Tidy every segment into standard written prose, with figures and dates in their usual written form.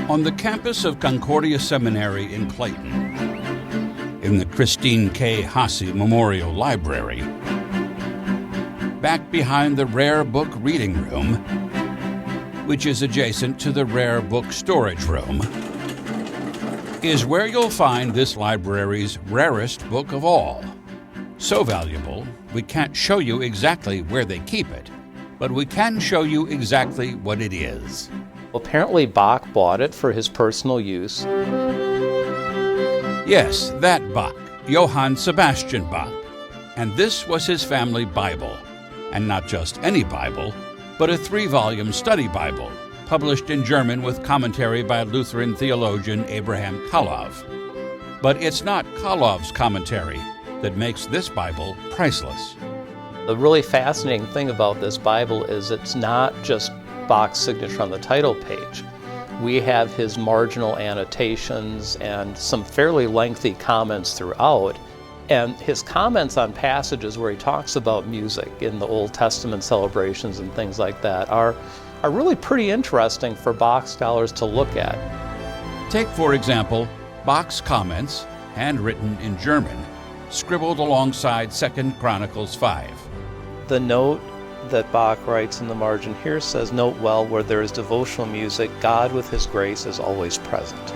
On the campus of Concordia Seminary in Clayton, in the Christine K. Hasse Memorial Library, back behind the Rare Book Reading Room, which is adjacent to the Rare Book Storage Room, is where you'll find this library's rarest book of all. So valuable, we can't show you exactly where they keep it, but we can show you exactly what it is. Apparently Bach bought it for his personal use. Yes, that Bach, Johann Sebastian Bach. And this was his family Bible. And not just any Bible, but a 3-volume study Bible, published in German with commentary by Lutheran theologian Abraham Kallov. But it's not Kallov's commentary that makes this Bible priceless. The really fascinating thing about this Bible is it's not just Bach's signature on the title page. We have his marginal annotations and some fairly lengthy comments throughout. And his comments on passages where he talks about music in the Old Testament celebrations and things like that are really pretty interesting for Bach scholars to look at. Take, for example, Bach's comments, handwritten in German, scribbled alongside 2 Chronicles 5. The note that Bach writes in the margin here says, "Note well, where there is devotional music, God with his grace is always present."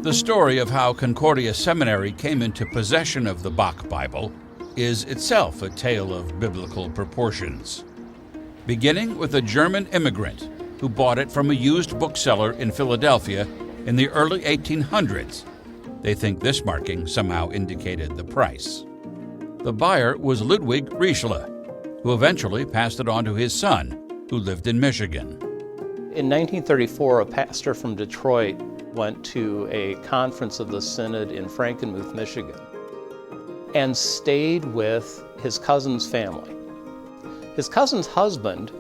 The story of how Concordia Seminary came into possession of the Bach Bible is itself a tale of biblical proportions. Beginning with a German immigrant who bought it from a used bookseller in Philadelphia in the early 1800s. They think this marking somehow indicated the price. The buyer was Ludwig Richelieu, who eventually passed it on to his son, who lived in Michigan. In 1934, a pastor from Detroit went to a conference of the Synod in Frankenmuth, Michigan, and stayed with his cousin's family. His cousin's husband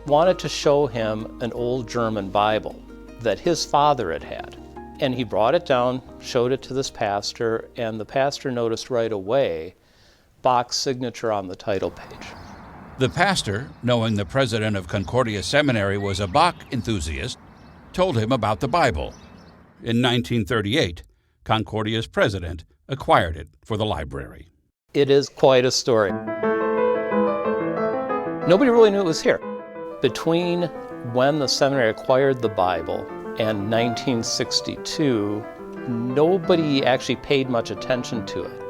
wanted to show him an old German Bible that his father had had. And he brought it down, showed it to this pastor, and the pastor noticed right away Bach's signature on the title page. The pastor, knowing the president of Concordia Seminary was a Bach enthusiast, told him about the Bible. In 1938, Concordia's president acquired it for the library. It is quite a story. Nobody really knew it was here. Between when the seminary acquired the Bible and 1962, nobody actually paid much attention to it.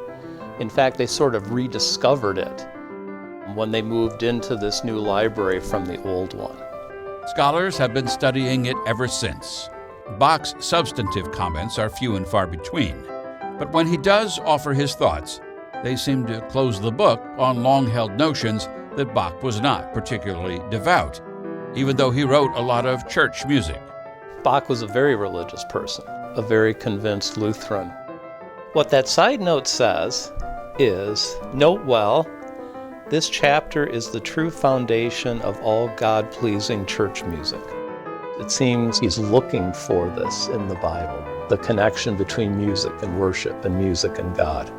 In fact, they sort of rediscovered it when they moved into this new library from the old one. Scholars have been studying it ever since. Bach's substantive comments are few and far between, but when he does offer his thoughts, they seem to close the book on long-held notions that Bach was not particularly devout, even though he wrote a lot of church music. Bach was a very religious person, a very convinced Lutheran. What that side note says is, "Note well, this chapter is the true foundation of all God-pleasing church music." It seems he's looking for this in the Bible, the connection between music and worship and music and God.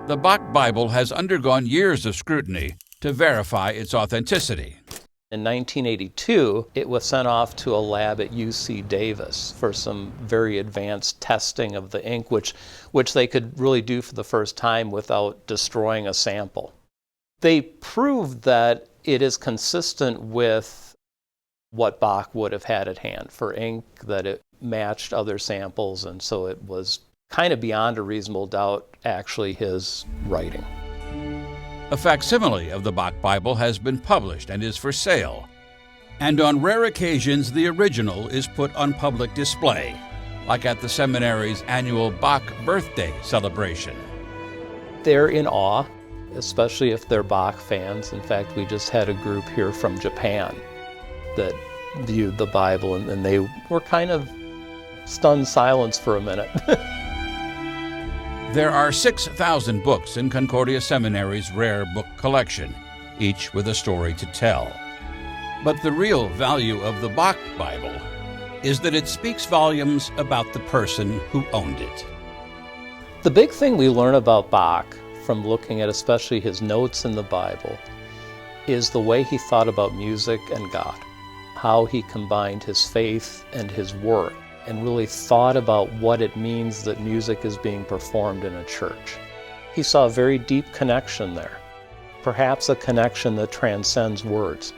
The Bach Bible has undergone years of scrutiny to verify its authenticity. In 1982, it was sent off to a lab at UC Davis for some very advanced testing of the ink, which they could really do for the first time without destroying a sample. They proved that it is consistent with what Bach would have had at hand for ink, that it matched other samples, and so it was kind of beyond a reasonable doubt actually his writing. A facsimile of the Bach Bible has been published and is for sale. And on rare occasions, the original is put on public display, like at the seminary's annual Bach Birthday Celebration. They're in awe, especially if they're Bach fans. In fact, we just had a group here from Japan that viewed the Bible, and they were kind of stunned silence for a minute. There are 6,000 books in Concordia Seminary's rare book collection, each with a story to tell. But the real value of the Bach Bible is that it speaks volumes about the person who owned it. The big thing we learn about Bach from looking at especially his notes in the Bible is the way he thought about music and God, how he combined his faith and his work, and really thought about what it means that music is being performed in a church. He saw a very deep connection there, perhaps a connection that transcends words.